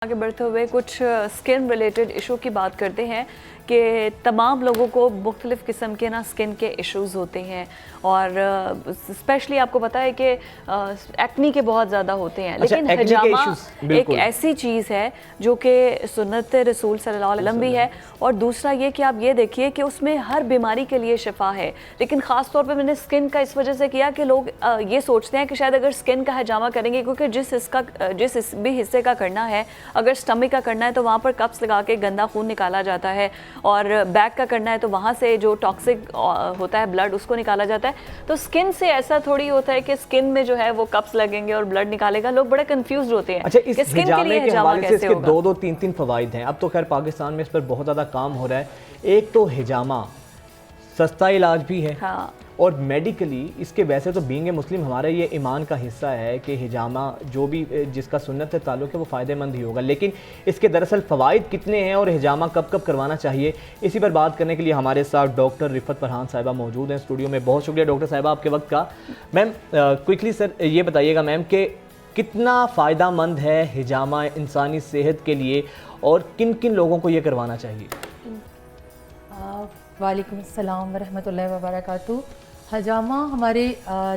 आगे बढ़ते हुए कुछ स्किन रिलेटेड इशू की बात करते हैं कि तमाम लोगों को मुख्तलिफ़ किस्म के स्किन के इश्यूज़ होते हैं और स्पेशली आपको पता है कि एक्नी के बहुत ज़्यादा होते हैं। लेकिन हिजामा एक ऐसी चीज़ है जो कि सुन्नत रसूल सल्लल्लाहु अलैहि वसल्लम भी है और दूसरा ये कि आप ये देखिए कि उसमें हर बीमारी के लिए शिफा है। लेकिन ख़ास तौर पे मैंने स्किन का इस वजह से किया कि लोग ये सोचते हैं कि शायद अगर स्किन का हिजामा करेंगे, क्योंकि जिस भी हिस्से का करना है, अगर स्टमक का करना है तो वहाँ पर कप्स लगा के गंदा खून निकाला जाता है, और बैक का करना है तो वहाँ से जो टॉक्सिक होता है ब्लड उसको निकाला जाता है। तो स्किन से ऐसा थोड़ी होता है कि स्किन में जो है वो कप्स लगेंगे और ब्लड निकालेगा। लोग बड़े कंफ्यूज होते हैं। अच्छा, इस हिजामे के हवाले से इसके दो तीन फवाइद हैं। अब तो खैर पाकिस्तान में इस पर बहुत ज़्यादा काम हो रहा है। एक तो हिजामा सस्ता इलाज भी है, हाँ, और मेडिकली इसके वैसे तो बीइंग ए मुस्लिम हमारे ये ईमान का हिस्सा है कि हिजामा जो भी जिसका सुन्नत से ताल्लुक़ है वो फ़ायदेमंद ही होगा। लेकिन इसके दरअसल फ़वाइद कितने हैं और हिजामा कब कब करवाना चाहिए, इसी पर बात करने के लिए हमारे साथ डॉक्टर रिफत फरहान साहिबा मौजूद हैं स्टूडियो में। बहुत शुक्रिया डॉक्टर साहिबा आपके वक्त का। मैम क्विकली सर ये बताइएगा मैम कि कितना फ़ायदा मंद है हिजामा इंसानी सेहत के लिए और किन किन लोगों को ये करवाना चाहिए? वालेकुम अस्सलाम वरहमतुल्लाहि वबरकातुहू। हजामा हमारे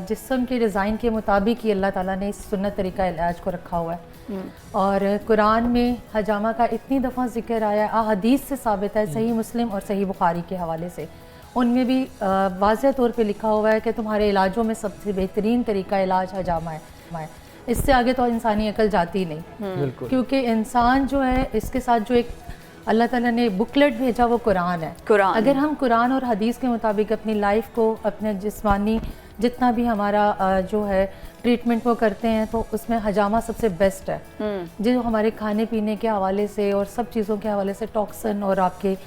जिस्म के डिज़ाइन के मुताबिक ही अल्लाह ताला ने इस सुन्नत तरीका इलाज को रखा हुआ है और कुरान में हजामा का इतनी दफ़ा ज़िक्र आया, हदीस से साबित है, सही मुस्लिम और सही बुखारी के हवाले से। उनमें भी वाज़ह तौर पे लिखा हुआ है कि तुम्हारे इलाजों में सबसे बेहतरीन तरीका इलाज हजामा है। इससे आगे तो इंसानी अकल जाती नहीं, क्योंकि इंसान जो है इसके साथ जो एक अल्लाह ताला ने बुकलेट भेजा वो कुरान है। अगर हम कुरान और हदीस के मुताबिक अपनी लाइफ को, अपने जिस्मानी जितना भी हमारा जो है ट्रीटमेंट वो करते हैं तो उसमें हजामा सबसे बेस्ट है। जो हमारे खाने पीने के हवाले से और सब चीज़ों के हवाले से टॉक्सिन और आपके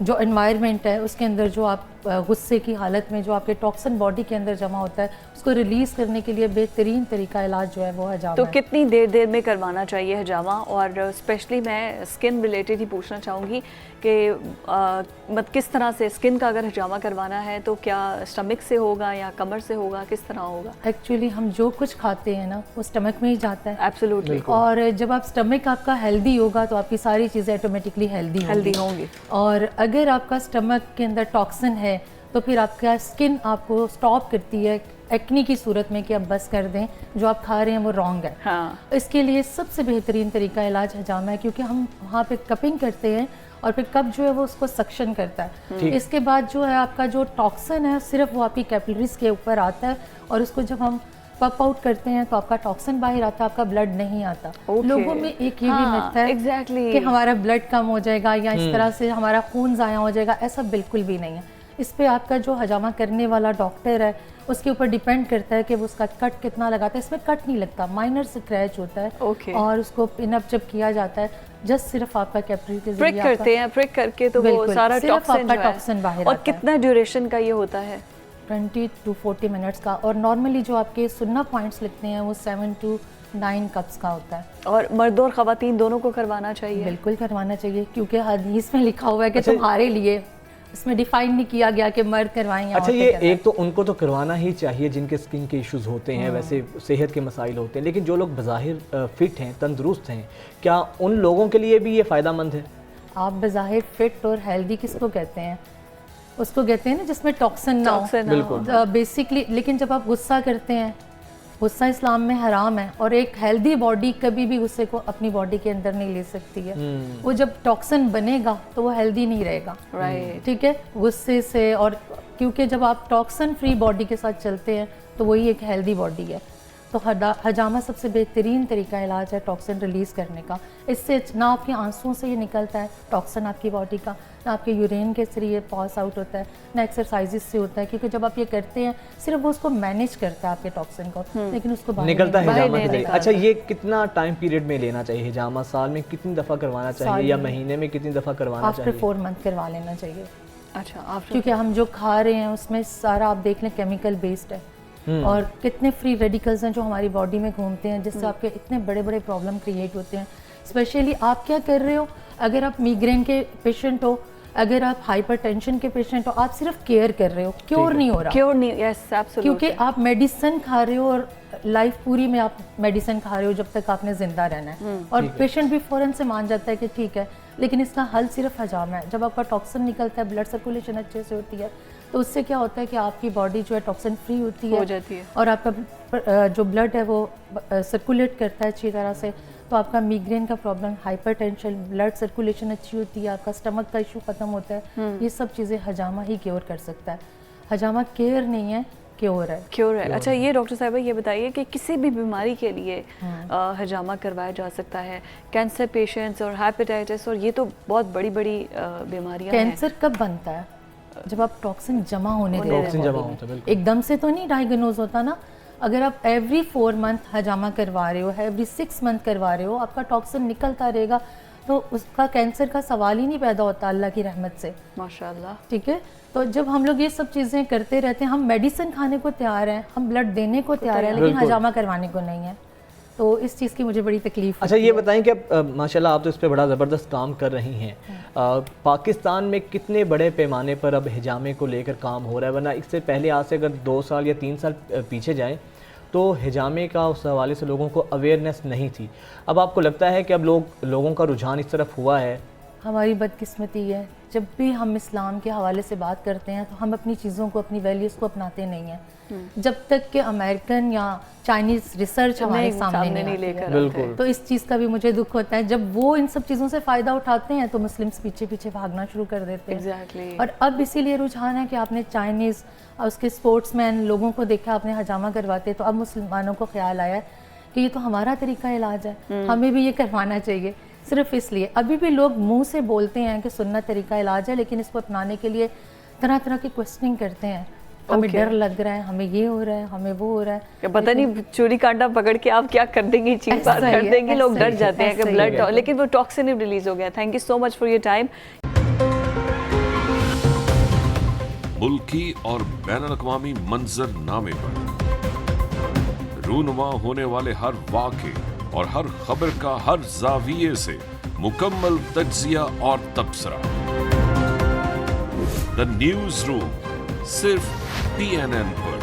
जो एनवायरनमेंट है उसके अंदर जो आप गुस्से की हालत में जो आपके टॉक्सिन बॉडी के अंदर जमा होता है उसको रिलीज़ करने के लिए बेहतरीन तरीका इलाज जो है वो हजामा तो है। कितनी देर में करवाना चाहिए हजामा? और स्पेशली मैं स्किन रिलेटेड ही पूछना चाहूँगी कि किस तरह से स्किन का अगर हजामा करवाना है तो क्या स्टमक से होगा या कमर से होगा, किस तरह होगा? एक्चुअली हम जो कुछ खाते हैं ना वो स्टमक में ही जाता है। एब्सोल्युटली। और जब आप स्टमक आपका हेल्दी होगा तो आपकी सारी चीज़ें ऑटोमेटिकली हेल्दी होंगी। और अगर आपका स्टमक के अंदर टॉक्सिन है तो फिर आपका स्किन आपको स्टॉप करती है एक्नी की सूरत में कि आप बस कर दें, जो आप खा रहे हैं वो रॉन्ग है। हाँ। इसके लिए सबसे बेहतरीन तरीका इलाज हजामा है, क्योंकि हम वहाँ पे कपिंग करते हैं और फिर कप जो है वो उसको सक्शन करता है। इसके बाद जो है आपका जो टॉक्सिन है सिर्फ वो आपकी कैपिलरीज के ऊपर आता है और उसको जब हम पप आउट करते हैं तो आपका टॉक्सिन बाहर आता है, आपका ब्लड नहीं आता। लोगों में एक ये भी मिथ है कि हमारा ब्लड कम हो जाएगा या इस तरह से हमारा खून ज़ाया हो जाएगा, ऐसा बिल्कुल भी नहीं है। इस पे आपका जो हजामा करने वाला डॉक्टर है उसके ऊपर डिपेंड करता है कि वो उसका कट कितना लगाता है। इसमें कट नहीं लगता, माइनर स्क्रैच होता है और उसको पिन अप जब किया जाता है जस्ट सिर्फ आपका कैपिलरी के प्रिक करते हैं, प्रिक करके तो वो सारा टॉक्सिन बाहर। और कितना ड्यूरेशन का ये होता है? 20 to 40 मिनट्स का। और नॉर्मली जो आपके सुन्ना पॉइंट्स लिखते हैं वो 7 to 9 कप्स का होता है। और मर्द और ख़वातीन दोनों को करवाना चाहिए? बिल्कुल करवाना चाहिए, क्योंकि हदीस में लिखा हुआ है कि तुम्हारे लिए, इसमें डिफाइन नहीं किया गया कि मर्द करवाएं या अच्छा, ये एक तो उनको तो करवाना ही चाहिए जिनके स्किन के इश्यूज होते हैं, वैसे सेहत के मसाइल होते हैं, लेकिन जो लोग बज़ाहिर फिट हैं, तंदुरुस्त हैं, क्या उन लोगों के लिए भी ये फ़ायदेमंद है? आप बज़ाहिर फिट और हेल्दी किसको कहते हैं? उसको कहते हैं ना जिसमें टॉक्सिन ना हो बेसिकली। लेकिन जब आप गुस्सा करते हैं, गुस्सा इस्लाम में हराम है और एक हेल्दी बॉडी कभी भी गुस्से को अपनी बॉडी के अंदर नहीं ले सकती है। वो जब टॉक्सिन बनेगा तो वो हेल्दी नहीं रहेगा। ठीक है, गुस्से से। और क्योंकि जब आप टॉक्सिन फ्री बॉडी के साथ चलते हैं तो वही एक हेल्दी बॉडी है। तो हजामा सबसे बेहतरीन तरीका इलाज है टॉक्सिन रिलीज़ करने का। इससे ना आपके आंसुओं से ये निकलता है टॉक्सिन आपकी बॉडी का, ना आपके यूरिन के जरिए पास आउट होता है, ना एक्सरसाइजेस से होता है, क्योंकि जब आप ये करते हैं सिर्फ वो उसको मैनेज करता है आपके टॉक्सिन को, लेकिन उसको निकलता है हिजामा के जरिए। अच्छा, ये कितना टाइम पीरियड में लेना चाहिए हिजामा? साल में कितनी दफ़ा करवाना चाहिए या महीने में कितनी दफ़ा करवाना चाहिए? आफ्टर 4 मंथ करवा लेना चाहिए। अच्छा, क्योंकि हम जो खा रहे हैं उसमें सारा आप देख लें केमिकल बेस्ड है और कितने फ्री रेडिकल्स हैं जो हमारी बॉडी में घूमते हैं, जिससे आपके इतने बड़े बड़े प्रॉब्लम क्रिएट होते हैं। स्पेशली आप क्या कर रहे हो, अगर आप माइग्रेन के पेशेंट हो اگر آپ ہائپر ٹینشن کے پیشنٹ ہو آپ صرف کیئر کر رہے ہو, کیور نہیں ہو رہا, کیور نہیں, یس ایبسولوٹلی, کیونکہ آپ میڈیسن کھا رہے ہو اور لائف پوری میں آپ میڈیسن کھا رہے ہو جب تک آپ نے زندہ رہنا ہے, اور پیشنٹ بھی فوراً سے مان جاتا ہے کہ ٹھیک ہے, لیکن اس کا حل صرف حجامہ ہے. جب آپ کا ٹاکسن نکلتا ہے, بلڈ سرکولیشن اچھے سے ہوتی ہے, تو اس سے کیا ہوتا ہے کہ آپ کی باڈی جو ہے ٹاکسن فری ہوتی ہے اور آپ کا جو بلڈ ہے وہ سرکولیٹ کرتا ہے اچھی طرح سے, تو آپ کا میگرین کا problem, hypertension, blood circulation اچھی ہوتی ہے, آپ کا اسٹمک کا ایشو ختم ہوتا ہے. یہ سب چیزیں حجامہ ہی کیور کر سکتا ہے. حجامہ کیئر نہیں ہے, کیور ہے. کیور ہے. اچھا یہ ڈاکٹر صاحبہ یہ بتائیے کہ کسی بھی بیماری کے لیے حجامہ کروایا جا سکتا ہے, کینسر پیشنٹس اور ہیپیٹائٹس, اور یہ تو بہت بڑی بڑی بیماریاں ہیں. کینسر کب بنتا ہے؟ جب آپ ٹاکسن جمع ہونے دے رہے ہیں, ایک دم سے تو نہیں ڈائیگنوز ہوتا نا. اگر آپ ایوری 4 منتھ حجامہ کروا رہے ہو, ایوری 6 منتھ کروا رہے ہو, آپ کا ٹاکسن نکلتا رہے گا, تو اس کا کینسر کا سوال ہی نہیں پیدا ہوتا اللہ کی رحمت سے, ماشاءاللہ. ٹھیک ہے. تو جب ہم لوگ یہ سب چیزیں کرتے رہتے ہیں, ہم میڈیسن کھانے کو تیار ہیں, ہم بلڈ دینے کو تیار ہیں, لیکن حجامہ کروانے کو نہیں ہے, تو اس چیز کی مجھے بڑی تکلیف. اچھا یہ بتائیں کہ ماشاءاللہ آپ تو اس پہ بڑا زبردست کام کر رہی ہیں, پاکستان میں کتنے بڑے پیمانے پر اب حجامے کو لے کر کام ہو رہا ہے؟ ورنہ اس سے پہلے آج سے اگر 2 سال یا 3 سال پیچھے جائیں تو حجامے کا اس حوالے سے لوگوں کو اویئرنیس نہیں تھی. اب آپ کو لگتا ہے کہ اب لوگوں کا رجحان اس طرف ہوا ہے؟ ہماری بدقسمتی ہے, جب بھی ہم اسلام کے حوالے سے بات کرتے ہیں تو ہم اپنی چیزوں کو, اپنی ویلیوز کو اپناتے نہیں ہیں, جب تک کہ امریکن یا چائنیز ریسرچ ہمارے سامنے نہیں لے کر. تو اس چیز کا بھی مجھے دکھ ہوتا ہے, جب وہ ان سب چیزوں سے فائدہ اٹھاتے ہیں تو مسلمس پیچھے پیچھے بھاگنا شروع کر دیتے ہیں. اور اب اسی لیے رجحان ہے کہ آپ نے چائنیز اور اس کے اسپورٹس مین لوگوں کو دیکھا, آپ نے حجامہ کرواتے, تو اب مسلمانوں کو خیال آیا ہے کہ یہ تو ہمارا طریقہ علاج ہے, ہمیں بھی یہ کروانا چاہیے. صرف اس لیے ابھی بھی لوگ منہ سے بولتے ہیں کہ سنت طریقہ علاج ہے, لیکن اس کو اپنانے کے لیے طرح طرح کی کوسچننگ کرتے ہیں. ہمیں ڈر لگ رہا ہے, ہمیں یہ ہو رہا ہے, ہمیں وہ ہو رہا ہے, پتہ نہیں چوری کانٹا پکڑ کے آپ کیا کر دیں گی, چیز بات کر دیں گی, لوگ ڈر جاتے ہیں کہ بلڈ, لیکن وہ ٹاکسن ریلیز ہو گیا. Thank you so much for your time. ملکی اور بین الاقوامی منظر نامے پر رونما ہونے والے ہر واقعے اور ہر خبر کا ہر زاویے سے مکمل تجزیہ اور تبصرہ. دا نیوز روم صرف PNN پر.